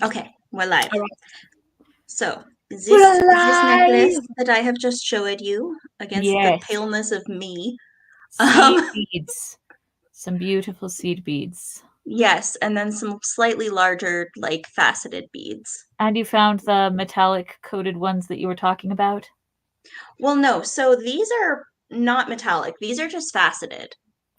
Okay, we're live. All right. So, We're this necklace alive! that I have just showed you against the Yes. paleness of me. Seed Um, beads. Some beautiful seed beads. yes, and then some slightly larger, like faceted beads. And you found the metallic coated ones that you were talking about? Well, no, so these are not metallic. These are just faceted.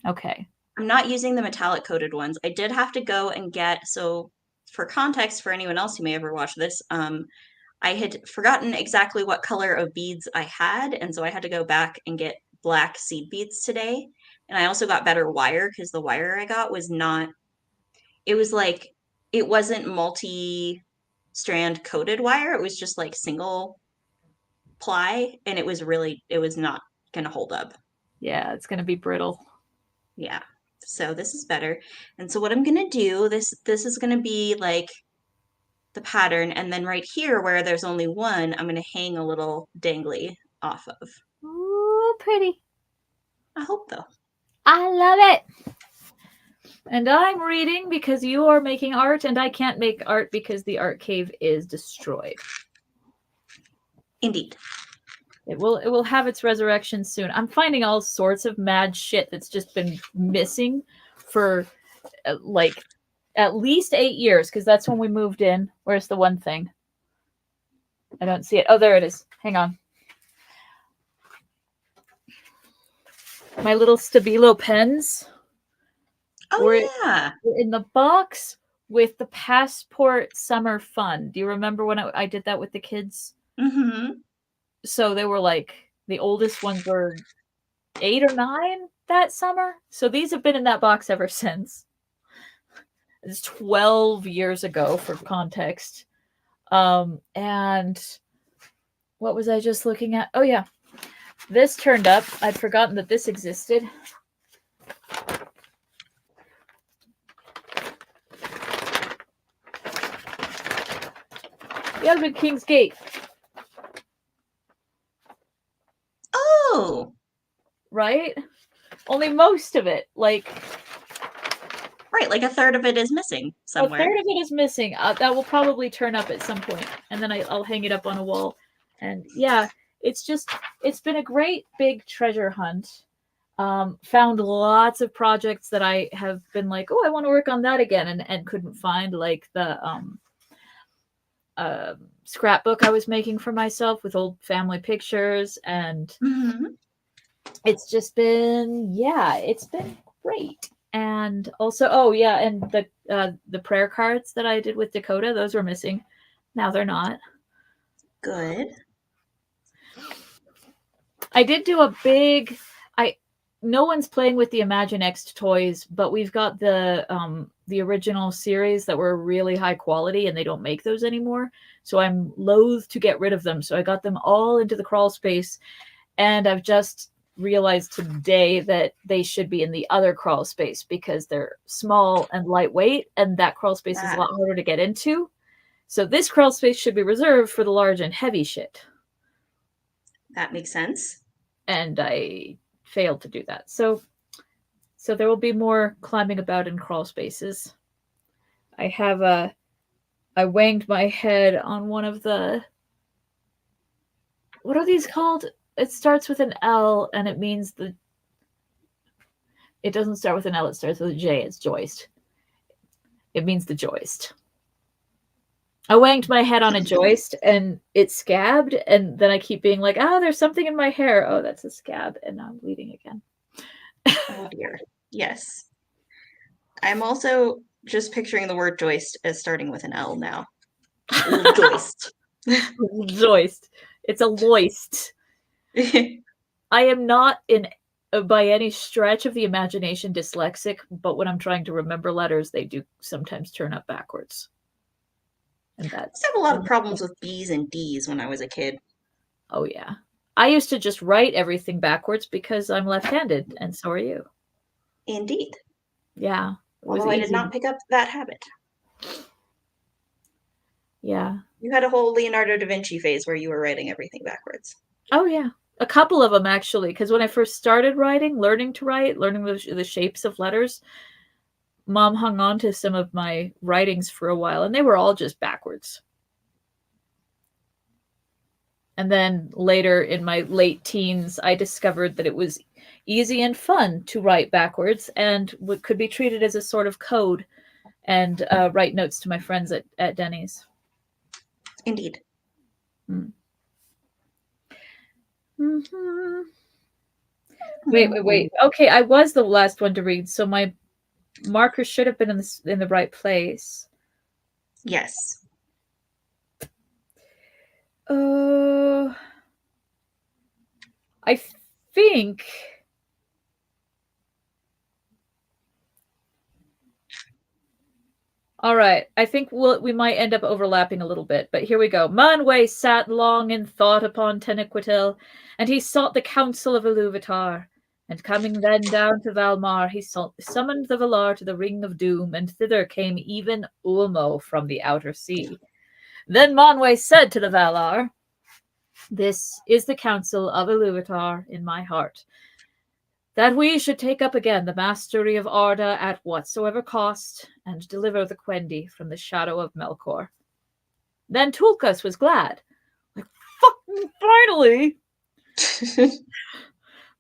Okay. I'm not using the metallic coated ones. I did have to go and get, so for context for anyone else who may ever watch this, I had forgotten exactly what color of beads I had, and so I had to go back and get black seed beads today. And I also got better wire because the wire I got was not, it was like, it wasn't multi-strand coated wire. It was just like single ply, and it was not gonna hold up. Yeah, it's going to be brittle. Yeah. So this is better. And so what I'm gonna do, this is gonna be like the pattern, and then right here where there's only one, I'm gonna hang a little dangly off of. Ooh, pretty. I hope though. I love it. And I'm reading because you are making art, and I can't make art because the art cave is destroyed. Indeed. It will have its resurrection soon. I'm finding all sorts of mad shit that's just been missing for like at least 8 years, because that's when we moved in. Where's the one thing? I don't see it. Oh, there it is. Hang on. My little Stabilo pens were Oh yeah. in the box with the Passport Summer Fun. Do you remember when I did that with the kids? Mm-hmm. So they were like, the oldest ones were 8 or 9 that summer. So these have been in that box ever since. It's 12 years ago for context. And what was I just looking at? Oh, yeah. This turned up. I'd forgotten that this existed. The Elven King's Gate. Oh, Right? Only most of it, like right. Like a third of it is missing a somewhere. third of it is missing. That will probably turn up at some point, and then I'll hang it up on a wall. And yeah, it's been a great big treasure hunt. Found lots of projects that I have been like, oh, I want to work on that again, and couldn't find, like the scrapbook I was making for myself with old family pictures, and Mm-hmm. it's been great. And also, oh yeah, and the prayer cards that I did with Dakota, those were missing. Now they're not. Good. I did do a big. I No one's playing with the Imaginext toys, but we've got the original series that were really high quality, and they don't make those anymore. So I'm loath to get rid of them. So I got them all into the crawl space, and I've just realized today that they should be in the other crawl space because they're small and lightweight, and that crawl space is a That lot harder to get into. So this crawl space should be reserved for the large and heavy shit. that makes sense. And I failed to do that. So there will be more climbing about in crawl spaces. I wanged my head on one of the, what are these called? It starts with an L, and it means the, it doesn't start with an L, it starts with a J. It's joist. It means the joist. I wanged my head on a joist and it scabbed, and then I keep being like, oh, there's something in my hair. Oh, that's a scab, and now I'm bleeding again. Oh dear. Yes. I'm also just picturing the word joist as starting with an L now. Joist. Joist. It's a loist. I am not in by any stretch of the imagination dyslexic, but when I'm trying to remember letters, they do sometimes turn up backwards. And I used to have a lot of problems with B's and D's when I was a kid. oh yeah. I used to just write everything backwards because I'm left-handed, and so are you. Indeed. Yeah, it was Although I did easy. not pick up that habit. Yeah. You had a whole Leonardo da Vinci phase where you were writing everything backwards. Oh yeah. A couple of them actually, because when I first started writing, learning to write, learning the shapes of letters, Mom hung on to some of my writings for a while, and they were all just backwards. And then later in my late teens, I discovered that it was easy and fun to write backwards and could be treated as a sort of code and write notes to my friends at Denny's. Indeed. Mm. Mm-hmm. Wait. Okay, I was the last one to read, so my marker should have been in the right place. Yes. I think. All right, I think we might end up overlapping a little bit, but here we go. Manwë sat long in thought upon Tenochtitlán, and he sought the counsel of Ilúvatar. And coming then down to Valmar, he summoned the Valar to the Ring of Doom, and thither came even Ulmo from the outer sea. Then Manwë said to the Valar, "This is the counsel of Ilúvatar in my heart, that we should take up again the mastery of Arda at whatsoever cost, and deliver the Quendi from the shadow of Melkor." Then Tulkas was glad. Like, fucking finally!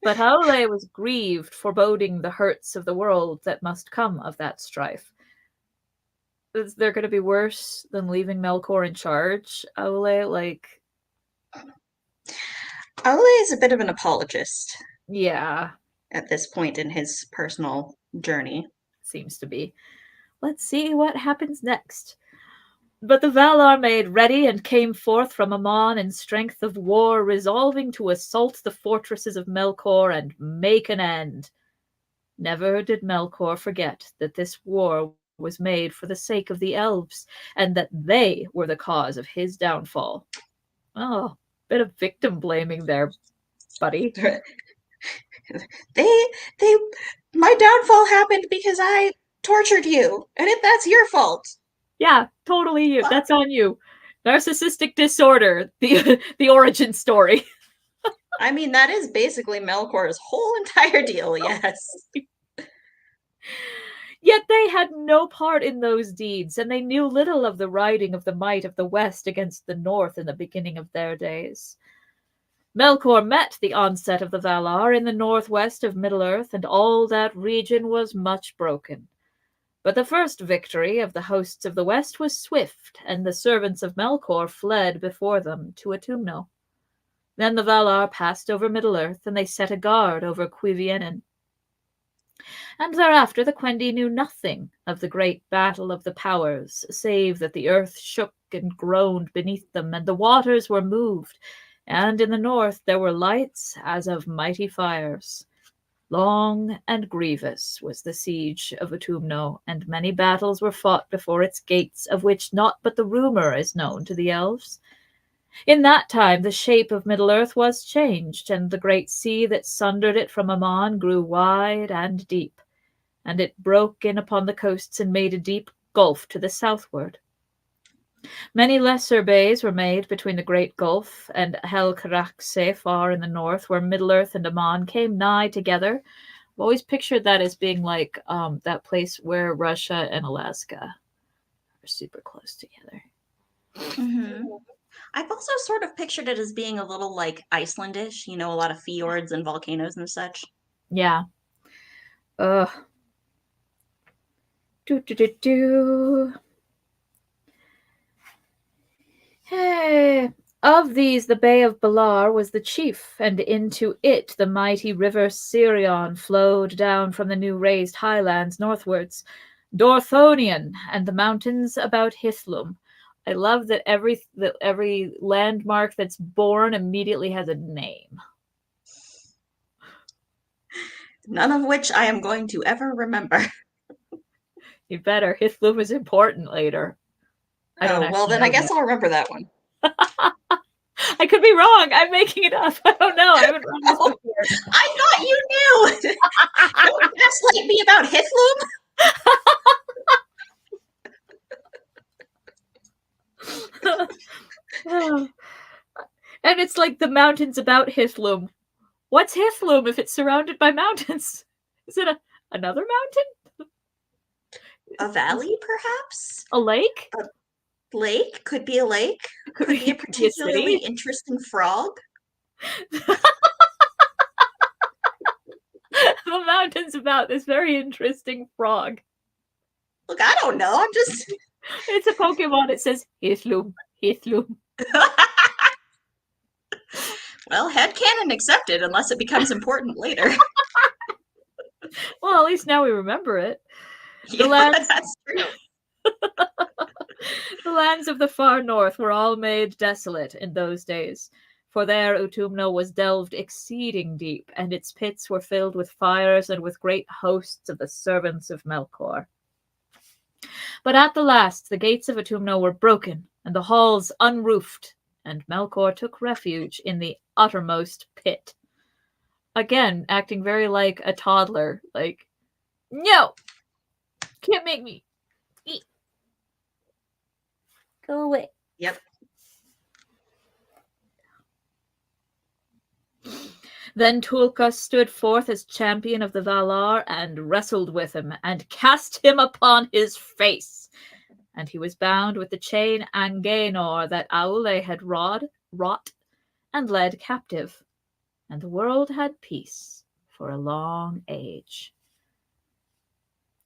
But Aule was grieved, foreboding the hurts of the world that must come of that strife. Is there going to be worse than leaving Melkor in charge, Aule? Like... Aule is a bit of an apologist. Yeah. At this point in his personal journey. Seems to be. Let's see what happens next. But the Valar made ready and came forth from Aman in strength of war, resolving to assault the fortresses of Melkor and make an end. Never did Melkor forget that this war was made for the sake of the elves, and that they were the cause of his downfall. Oh, bit of victim blaming there, buddy. My downfall happened because I tortured you, and that's your fault. Yeah, totally you. That's on you. Narcissistic disorder, the origin story. I mean, that is basically Melkor's whole entire deal, yes. Yet they had no part in those deeds, and they knew little of the riding of the might of the West against the North in the beginning of their days. Melkor met the onset of the Valar in the northwest of Middle-earth, and all that region was much broken. But the first victory of the hosts of the West was swift, and the servants of Melkor fled before them to Utumno. Then the Valar passed over Middle-earth, and they set a guard over Cuiviénen. And thereafter the Quendi knew nothing of the great battle of the powers, save that the earth shook and groaned beneath them, and the waters were moved, and in the north there were lights as of mighty fires. Long and grievous was the siege of Utumno, and many battles were fought before its gates, of which naught but the rumour is known to the elves. In that time the shape of Middle-earth was changed, and the great sea that sundered it from Aman grew wide and deep, and it broke in upon the coasts and made a deep gulf to the southward. Many lesser bays were made between the Great Gulf and Helcaraxe far in the north, where Middle-earth and Aman came nigh together. I've always pictured that as being like that place where Russia and Alaska are super close together. Mm-hmm. I've also sort of pictured it as being a little like Icelandish, a lot of fjords and volcanoes and such. Yeah. Hey. Of these the Bay of Balar was the chief, and into it the mighty river Sirion flowed down from the new raised highlands northwards, Dorthonion, and the mountains about Hithlum. I love that every landmark that's born immediately has a name. None of which I am going to ever remember. You better. Hithlum is important later. Then I guess I'll remember that one. I could be wrong. I'm making it up. I don't know. I haven't read this before. I thought you knew. Don't gaslight me about Hithlum. And it's like the mountains about Hithlum. What's Hithlum if it's surrounded by mountains? Is it another mountain? A valley, perhaps? A lake? A lake? Could be a lake. Could Could be a be, could be a particularly city. interesting frog. The mountain's about this very interesting frog. Look, I don't know. I'm just. It's a Pokemon. It says Hithlum, Hithlum. Well, headcanon accepted unless it becomes important later. Well, at least now we remember it. Yeah, lands- that's true. The lands of the far north were all made desolate in those days, for there Utumno was delved exceeding deep, and its pits were filled with fires and with great hosts of the servants of Melkor. But at the last the gates of Utumno were broken, and the halls unroofed, and Melkor took refuge in the uttermost pit. Again, acting very like a toddler, like, no! Can't make me eat. Go away. Yep. Then Tulka stood forth as champion of the Valar and wrestled with him and cast him upon his face. And he was bound with the chain Angainor that Aule had wrought and led captive. And the world had peace for a long age.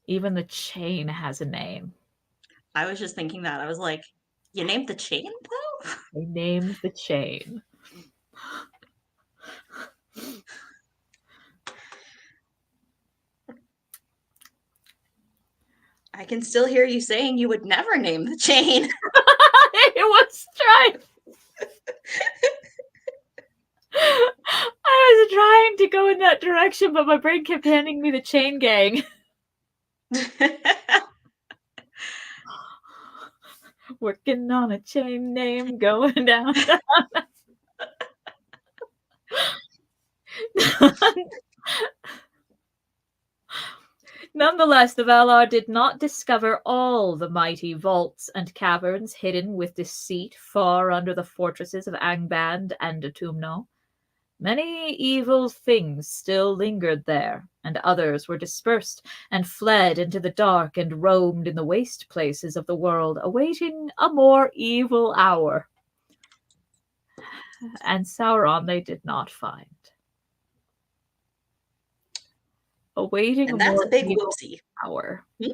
Even the chain has a name. I was just thinking that. I was like, you named the chain, though? They named the chain. I can still hear you saying you would never name the chain. It was trying. I was trying to go in that direction, but my brain kept handing me the chain gang. Working on a chain name, going down. Nonetheless, the Valar did not discover all the mighty vaults and caverns hidden with deceit far under the fortresses of Angband and Utumno. Many evil things still lingered there, and others were dispersed and fled into the dark and roamed in the waste places of the world, awaiting a more evil hour. And Sauron they did not find. Awaiting and a that's more a big evil whoopsie. hour. Hmm?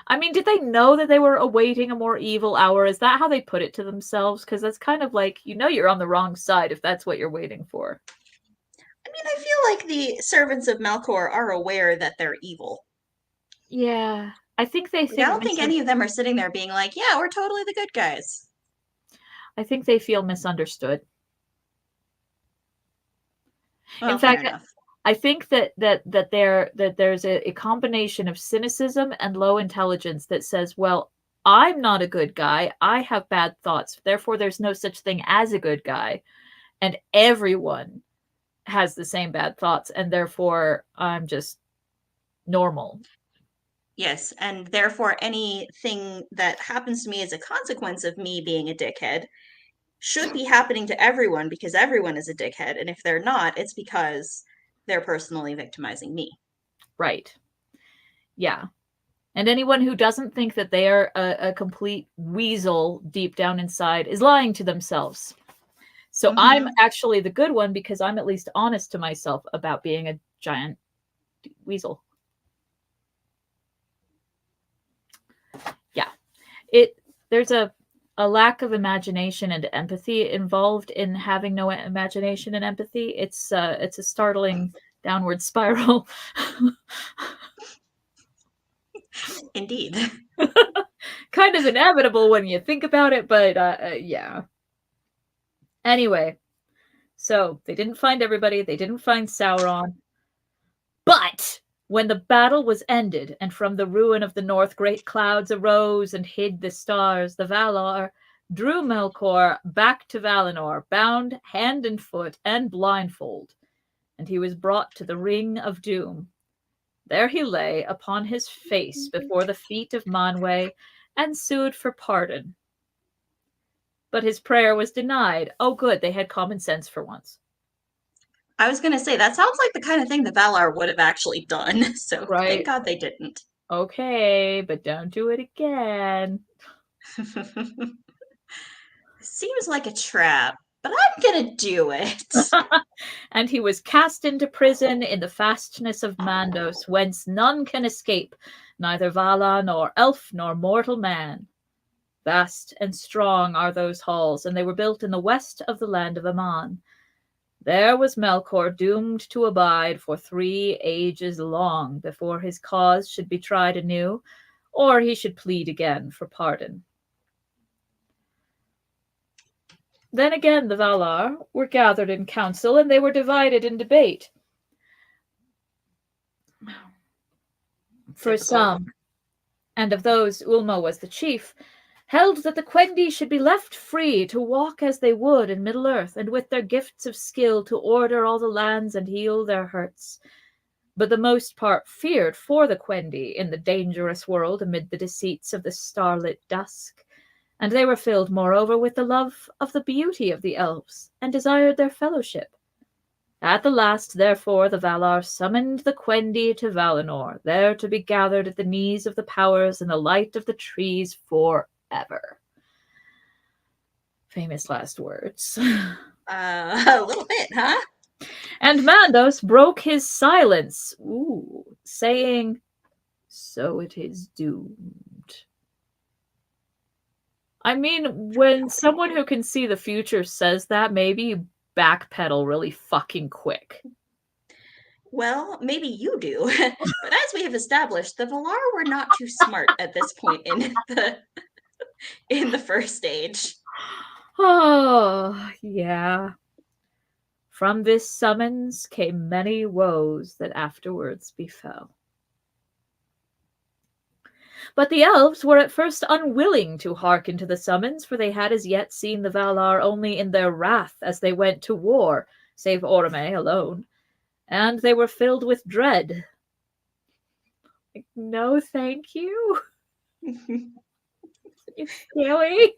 I mean, did they know that they were awaiting a more evil hour? Is that how they put it to themselves? Because that's kind of like, you're on the wrong side if that's what you're waiting for. I mean, I feel like the servants of Melkor are aware that they're evil. Yeah. I think they think I don't think any of them are sitting there being like, yeah, we're totally the good guys. I think they feel misunderstood. Well, in fact, enough. I think that there's a combination of cynicism and low intelligence that says, well, I'm not a good guy. I have bad thoughts. Therefore, there's no such thing as a good guy. And everyone has the same bad thoughts. And therefore, I'm just normal. Yes, and therefore anything that happens to me as a consequence of me being a dickhead should be happening to everyone because everyone is a dickhead. And if they're not, it's because they're personally victimizing me. Right. Yeah. And anyone who doesn't think that they are a complete weasel deep down inside is lying to themselves. So I'm actually the good one because I'm at least honest to myself about being a giant weasel. Yeah. There's a lack of imagination and empathy involved in having no imagination and empathy. It's a startling downward spiral. Indeed. Kind of inevitable when you think about it, but yeah. Anyway, so they didn't find everybody. They didn't find Sauron. But when the battle was ended, and from the ruin of the north great clouds arose and hid the stars, the Valar drew Melkor back to Valinor, bound hand and foot and blindfold, and he was brought to the Ring of Doom. There he lay upon his face before the feet of Manwë and sued for pardon. But his prayer was denied. Oh, good, they had common sense for once. I was going to say, that sounds like the kind of thing the Valar would have actually done, so right. Thank God they didn't. Okay, but don't do it again. Seems like a trap, but I'm gonna do it. And he was cast into prison in the fastness of Mandos, whence none can escape, neither Vala nor elf nor mortal man. Vast and strong are those halls, and they were built in the west of the land of Aman. There was Melkor doomed to abide for 3 ages long before his cause should be tried anew, or he should plead again for pardon. Then again the Valar were gathered in council, and they were divided in debate. For Typical. some, and of those Ulmo was the chief, held that the Quendi should be left free to walk as they would in Middle-earth, and with their gifts of skill to order all the lands and heal their hurts. But the most part feared for the Quendi in the dangerous world amid the deceits of the starlit dusk, and they were filled moreover with the love of the beauty of the elves, and desired their fellowship. At the last, therefore, the Valar summoned the Quendi to Valinor, there to be gathered at the knees of the powers in the light of the trees forever. Famous last words. A little bit, huh? And Mandos broke his silence, saying, "So it is doomed." I mean, when someone who can see the future says that, maybe you backpedal really fucking quick. Well, maybe you do. But as we have established, the Valar were not too smart at this point in the first stage. Oh, yeah. From this summons came many woes that afterwards befell. But the elves were at first unwilling to hearken to the summons, for they had as yet seen the Valar only in their wrath as they went to war, save Orome alone, and they were filled with dread. Like, no, thank you. It's scary.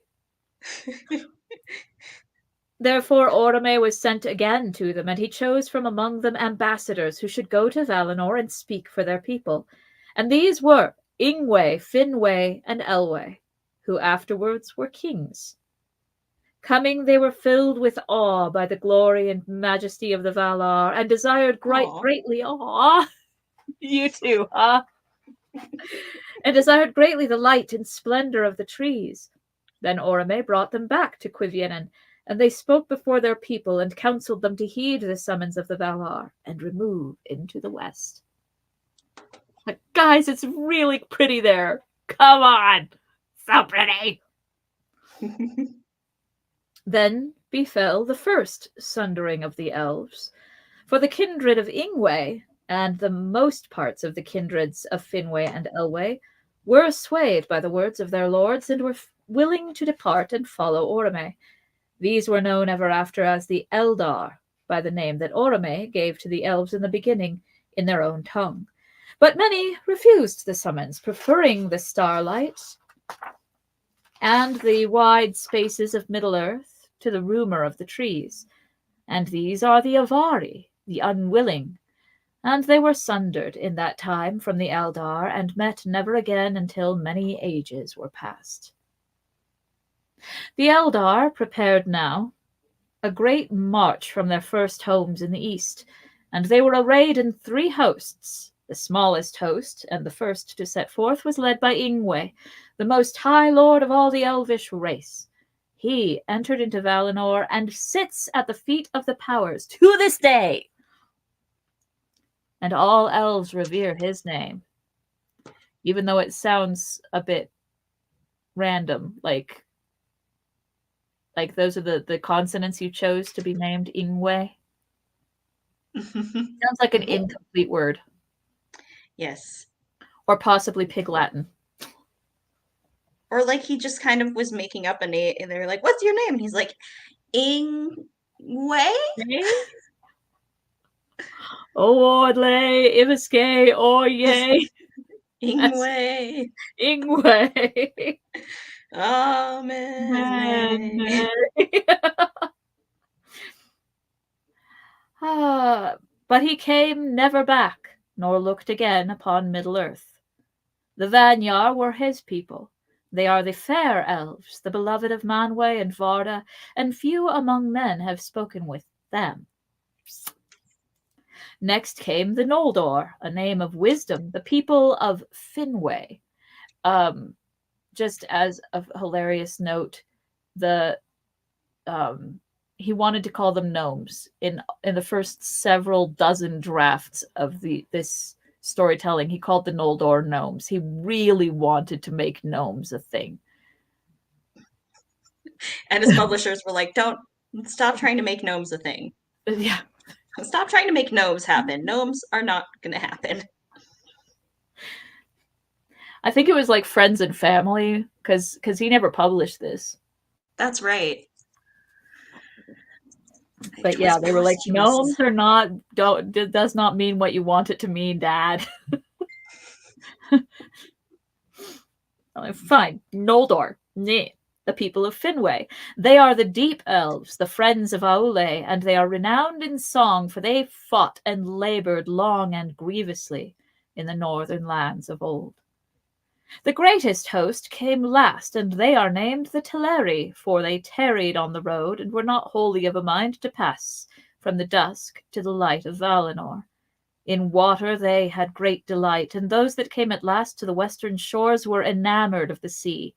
Therefore Orome was sent again to them, and he chose from among them ambassadors who should go to Valinor and speak for their people. And these were Ingwe, Finwë, and Elwë, who afterwards were kings. Coming, they were filled with awe by the glory and majesty of the Valar, and desired greatly, you too, huh? And desired greatly the light and splendor of the trees. Then Orome brought them back to Cuiviénen, and they spoke before their people and counseled them to heed the summons of the Valar and remove into the west. Like, guys, it's really pretty there. Come on. So pretty. Then befell the first sundering of the elves, for the kindred of Ingwe and the most parts of the kindreds of Finwë and Elwë were swayed by the words of their lords and were willing to depart and follow Orome. These were known ever after as the Eldar, by the name that Orome gave to the elves in the beginning in their own tongue. But many refused the summons, preferring the starlight and the wide spaces of Middle-earth to the rumour of the trees. And these are the Avari, the unwilling, and they were sundered in that time from the Eldar, and met never again until many ages were past. The Eldar prepared now a great march from their first homes in the east, and they were arrayed in 3 hosts. The smallest host, and the first to set forth, was led by Ingwe, the most high lord of all the elvish race. He entered into Valinor and sits at the feet of the powers to this day, and all elves revere his name, even though it sounds a bit random, like those are the consonants you chose to be named Ingwe. Sounds like an incomplete word. Yes. Or possibly Pig Latin. Or like he just kind of was making up a name, and they were like, "What's your name?" And he's like, Ingwe? Ordle, Ibiske, Oye. Ingwe. Ingwe. Amen. But he came never back, nor looked again upon Middle-earth. The Vanyar were his people. They are the fair elves, the beloved of Manwë and Varda, and few among men have spoken with them. Next came the Noldor, a name of wisdom, the people of Finwë. Um, just as a hilarious note, the he wanted to call them gnomes in the first several dozen drafts of this storytelling. He called the Noldor gnomes. He really wanted to make gnomes a thing. And his publishers were like, "Don't stop trying to make gnomes a thing. Yeah. Stop trying to make gnomes happen. Gnomes are not going to happen." I think it was like Friends and Family because he never published this. That's right. But It yeah, was they were like, posthumous. gnomes are not, don't, does not mean what you want it to mean, Dad. Fine, Noldor, nah, the people of Finwë. They are the deep elves, the friends of Aule, and they are renowned in song, for they fought and labored long and grievously in the northern lands of old. The greatest host came last, and they are named the Teleri, for they tarried on the road and were not wholly of a mind to pass from the dusk to the light of Valinor. In water they had great delight, and those that came at last to the western shores were enamoured of the sea.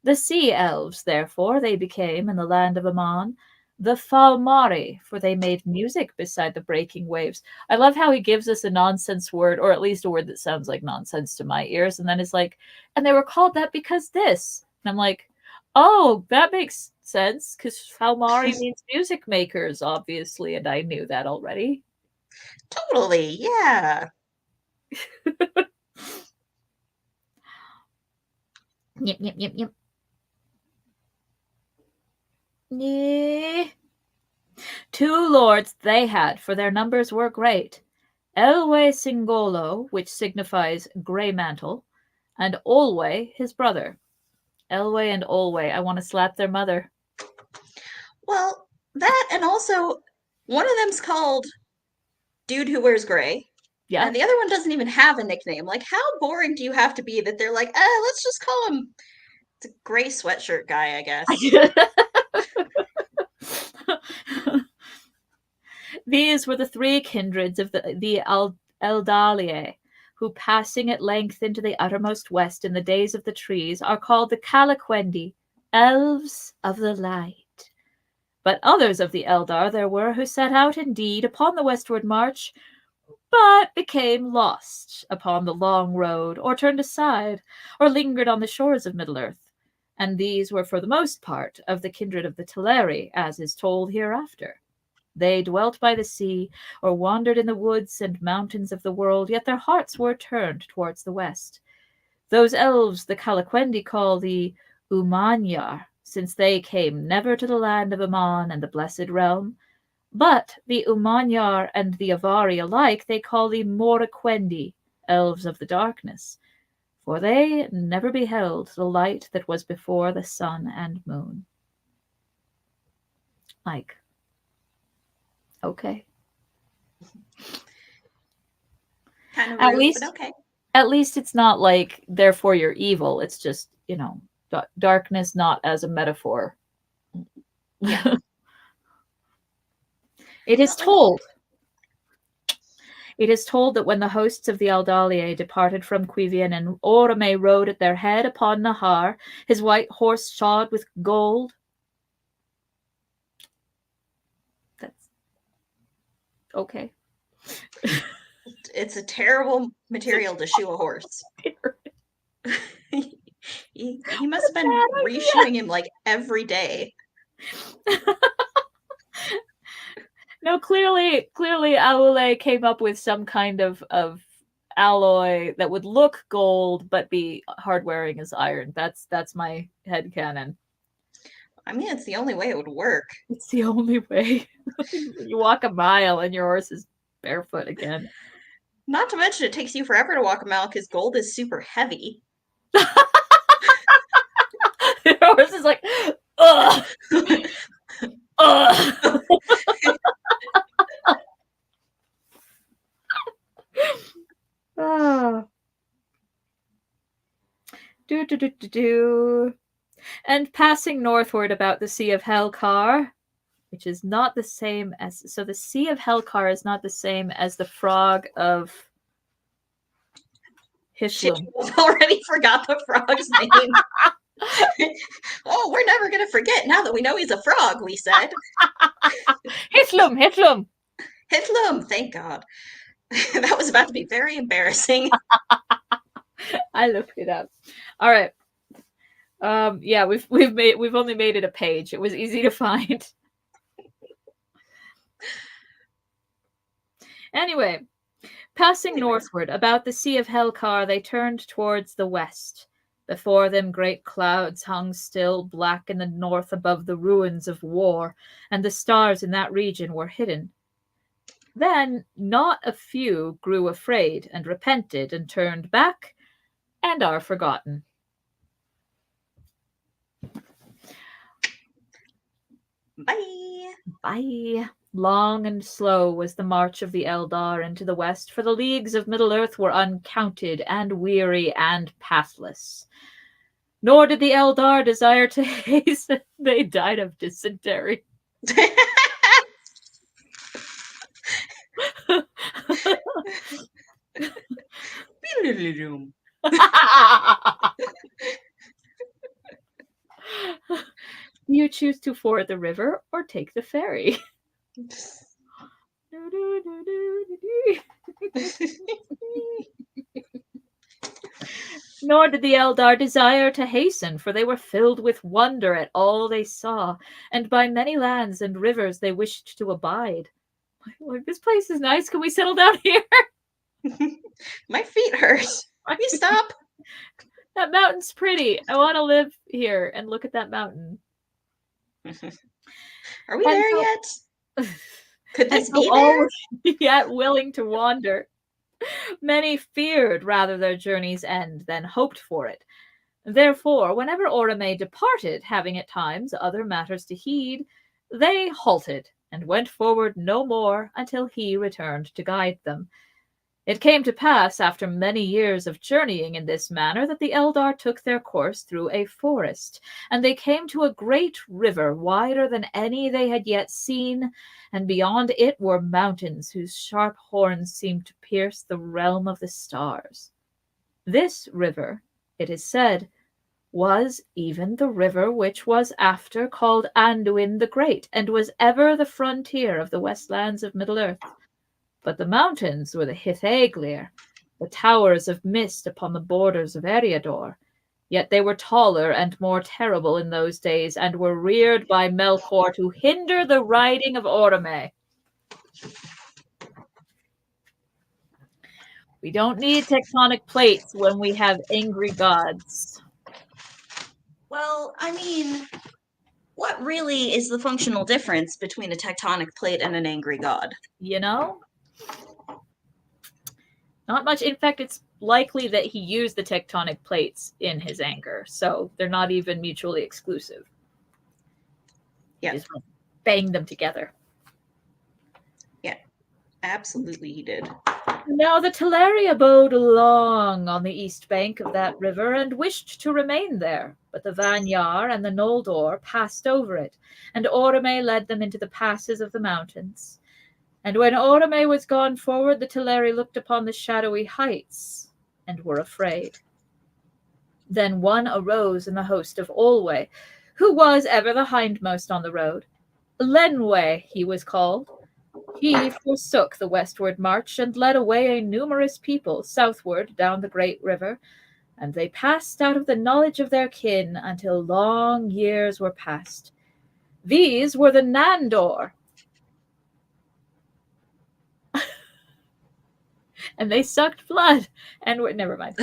The sea elves, therefore, they became in the land of Aman, the Falmari, for they made music beside the breaking waves. I love how he gives us a nonsense word, or at least a word that sounds like nonsense to my ears, and then it's like, and they were called that because this. And I'm like, oh, that makes sense, because Falmari means music makers, obviously, and I knew that already. Totally, yeah. Yep, yep, yep, yep. Yeah. 2 lords they had, for their numbers were great. Elwë Singolo, which signifies grey mantle, and Olwë, his brother. Elwë and Olwë, I want to slap their mother. Well, that and also one of them's called Dude Who Wears Gray. Yeah. And the other one doesn't even have a nickname. Like, how boring do you have to be that they're like, let's just call him the gray sweatshirt guy, I guess. These were the 3 kindreds of the Eldalie, who, passing at length into the uttermost west in the days of the trees, are called the Calaquendi, elves of the light. But others of the Eldar there were who set out indeed upon the westward march, but became lost upon the long road, or turned aside, or lingered on the shores of Middle-earth. And these were for the most part of the kindred of the Teleri, as is told hereafter. They dwelt by the sea, or wandered in the woods and mountains of the world, yet their hearts were turned towards the west. Those elves the Calaquendi call the Umanyar, since they came never to the land of Aman and the blessed realm. But the Umanyar and the Avari alike they call the Moraquendi, elves of the darkness, for they never beheld the light that was before the sun and moon. Like, okay. Kind of At rude, least, but okay. at least it's not like therefore you're evil. It's just, darkness not as a metaphor. Yeah. It is Not like told. It is told that when the hosts of the Eldalie departed from Quivian and Orome rode at their head upon Nahar, his white horse shod with gold. That's okay. It's a terrible material to shoe a horse. He must have been reshoeing him like every day. No, clearly Aule came up with some kind of alloy that would look gold but be hard wearing as iron. That's my headcanon. I mean, it's the only way it would work. It's the only way. You walk a mile and your horse is barefoot again. Not to mention, it takes you forever to walk a mile because gold is super heavy. Your horse is like, ugh, ugh. Oh. do. And passing northward about the Sea of Helcar, which is not the same as. So the Sea of Helcar is not the same as the frog of Shit, Hishlum. we already forgot the frog's name. Oh, we're never going to forget now that we know he's a frog, we said. Hishlum, Hishlum. Hithlum, thank God. That was about to be very embarrassing. I looked it up. All right. Yeah, we've only made it a page. It was easy to find. Anyway, passing northward about the Sea of Helcar, they turned towards the west. Before them great clouds hung still black in the north above the ruins of war, and the stars in that region were hidden. Then not a few grew afraid and repented and turned back and are forgotten. Bye. Bye. Long and slow was the march of the Eldar into the west, for the leagues of Middle-earth were uncounted and weary and pathless. Nor did the Eldar desire to hasten. They died of dysentery. You choose to ford the river or take the ferry. Nor did the Eldar desire to hasten, for they were filled with wonder at all they saw, and by many lands and rivers they wished to abide. Like, this place is nice. Can we settle down here? My feet hurt. Can you stop? That mountain's pretty. I want to live here and look at that mountain. Are we there yet? Could this be all yet willing to wander? Many feared rather their journey's end than hoped for it. Therefore, whenever Orome departed, having at times other matters to heed, they halted and went forward no more until he returned to guide them. It came to pass, after many years of journeying in this manner, that the Eldar took their course through a forest, and they came to a great river, wider than any they had yet seen, and beyond it were mountains whose sharp horns seemed to pierce the realm of the stars. This river, it is said, was even the river which was after called Anduin the Great, and was ever the frontier of the westlands of Middle-earth. But the mountains were the Hithaglir, the towers of mist upon the borders of Eriador. Yet they were taller and more terrible in those days, and were reared by Melkor to hinder the riding of Orome. We don't need tectonic plates when we have angry gods. Well, I mean, what really is the functional difference between a tectonic plate and an angry god? You know? Not much. In fact, it's likely that he used the tectonic plates in his anger, so they're not even mutually exclusive. Yeah. He just banged them together. Yeah, absolutely he did. Now the Teleri abode long on the east bank of that river and wished to remain there, but the Vanyar and the Noldor passed over it, and Orome led them into the passes of the mountains. And when Orome was gone forward, the Teleri looked upon the shadowy heights and were afraid. Then one arose in the host of Olwe, who was ever the hindmost on the road. Lenwe he was called. He forsook the westward march and led away a numerous people southward down the great river, and they passed out of the knowledge of their kin until long years were past. These were the Nandor. And they sucked blood and were never mind.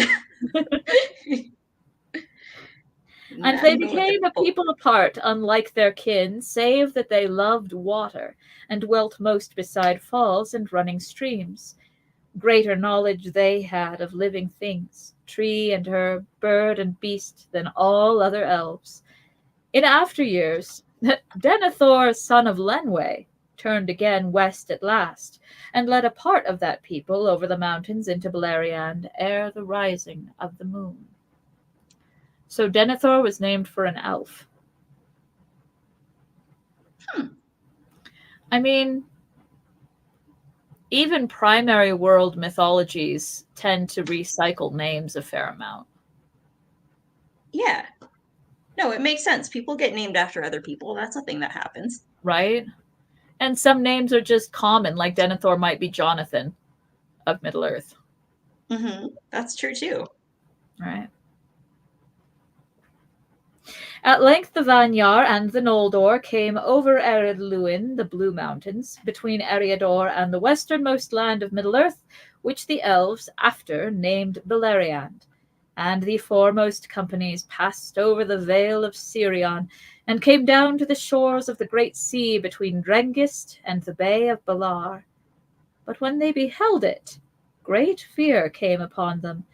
And they became a people apart, unlike their kin, save that they loved water, and dwelt most beside falls and running streams. Greater knowledge they had of living things, tree and herb, bird and beast, than all other elves. In after years, Denethor, son of Lenwe, turned again west at last, and led a part of that people over the mountains into Beleriand ere the rising of the moon. So Denethor was named for an elf. Hmm. I mean, even primary world mythologies tend to recycle names a fair amount. Yeah. No, it makes sense. People get named after other people. That's a thing that happens. Right? And some names are just common, like Denethor might be Jonathan of Middle Earth. That's true too. Right? At length the Vanyar and the Noldor came over Ered Luin, the Blue Mountains, between Eriador and the westernmost land of Middle-earth, which the elves after named Beleriand. And the foremost companies passed over the Vale of Sirion, and came down to the shores of the great sea between Drengist and the Bay of Balar. But when they beheld it, great fear came upon them,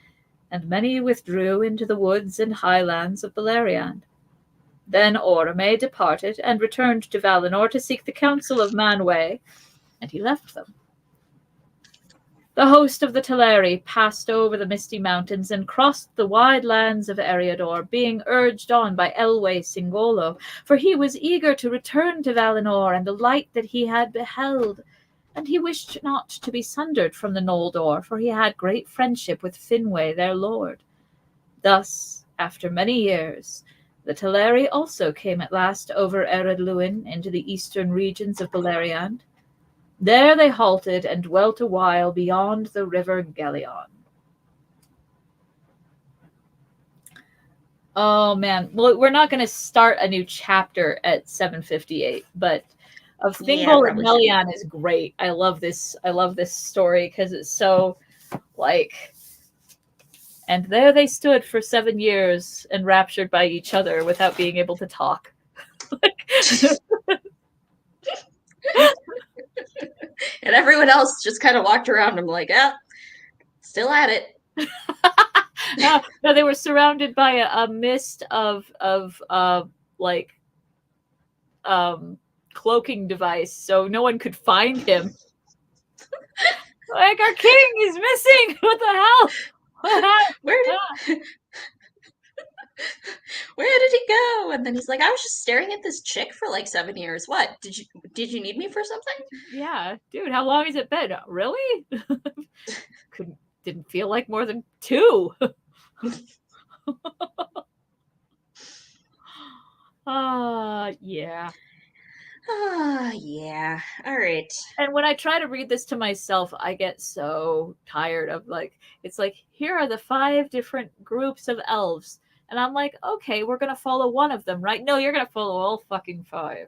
and many withdrew into the woods and highlands of Beleriand. Then Orome departed and returned to Valinor to seek the counsel of Manwë, and he left them. The host of the Teleri passed over the misty mountains and crossed the wide lands of Eriador, being urged on by Elwë Singolo, for he was eager to return to Valinor and the light that he had beheld, and he wished not to be sundered from the Noldor, for he had great friendship with Finwë, their lord. Thus, after many years, the Teleri also came at last over Ered Luin into the eastern regions of Beleriand. There they halted and dwelt a while beyond the river Gelion. Oh man, well, we're not going to start a new chapter at 758, but of Yeah, Thingol and probably shouldn't. Melian is great. I love this story because it's so like, and there they stood for 7 years, enraptured by each other without being able to talk. And everyone else just kind of walked around him like, ah, still at it. No, they were surrounded by a mist of like cloaking device, so no one could find him. Like, our king is missing. What the hell? Where did he go? And then he's like, I was just staring at this chick for like 7 years. What? Did you need me for something? Yeah, dude, how long has it been? Really? Didn't feel like more than 2. Yeah. Yeah. All right. And when I try to read this to myself, I get so tired of like, it's like, here are the 5 different groups of elves. And I'm like, okay, we're going to follow one of them, right? No, you're going to follow all fucking 5.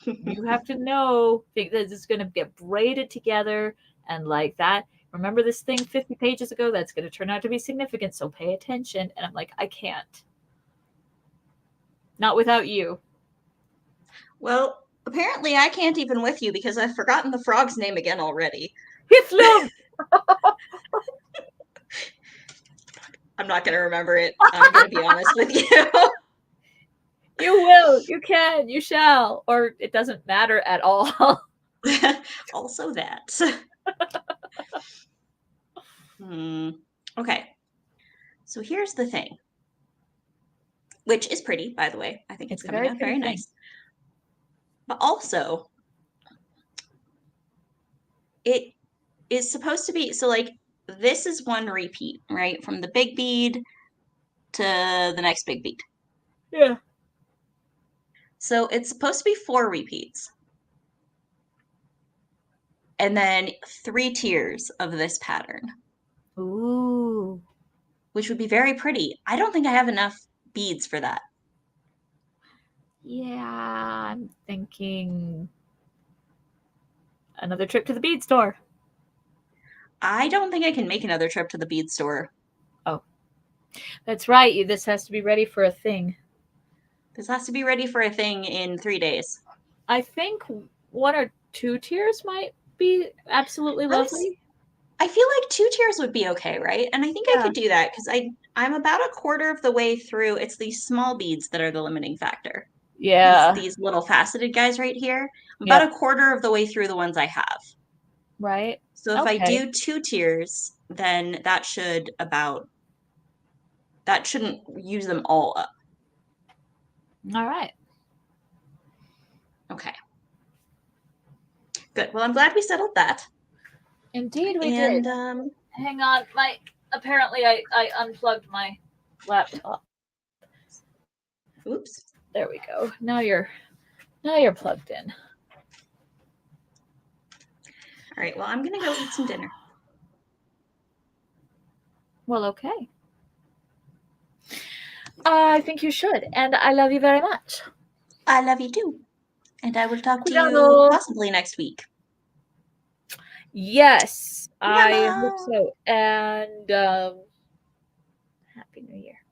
You have to know that it's going to get braided together and like that. Remember this thing 50 pages ago? That's going to turn out to be significant, so pay attention. And I'm like, I can't. Not without you. Well, apparently I can't even with you because I've forgotten the frog's name again already. Hitler! I'm not going to remember it. I'm going to be honest with you. You will, you can, you shall, or it doesn't matter at all. Also that. Okay. So here's the thing, which is pretty, by the way. I think it's coming out very nice. But also, it is supposed to be, so like, this is one repeat, right? From the big bead to the next big bead. Yeah. So it's supposed to be 4 repeats. And then 3 tiers of this pattern. Ooh. Which would be very pretty. I don't think I have enough beads for that. Yeah, I'm thinking another trip to the bead store. I don't think I can make another trip to the bead store. Oh. That's right. This has to be ready for a thing. This has to be ready for a thing in 3 days. I think 1 or 2 tiers might be absolutely lovely. I feel like 2 tiers would be okay, right? And I think I could do that because I'm about a quarter of the way through. It's these small beads that are the limiting factor. Yeah. These little faceted guys right here. I'm about a quarter of the way through the ones I have. Right. So if I do 2 tiers, then that should about that shouldn't use them all up. All right. Okay. Good. Well, I'm glad we settled that. Indeed, we And did. Hang on, apparently I unplugged my laptop. Oops. There we go. Now you're plugged in. All right. Well, I'm gonna go eat some dinner. Well, okay. I think you should, and I love you very much. I love you too. And I will talk to you Cuidado. possibly next week. Yes, I Yama. hope so. And Happy New Year.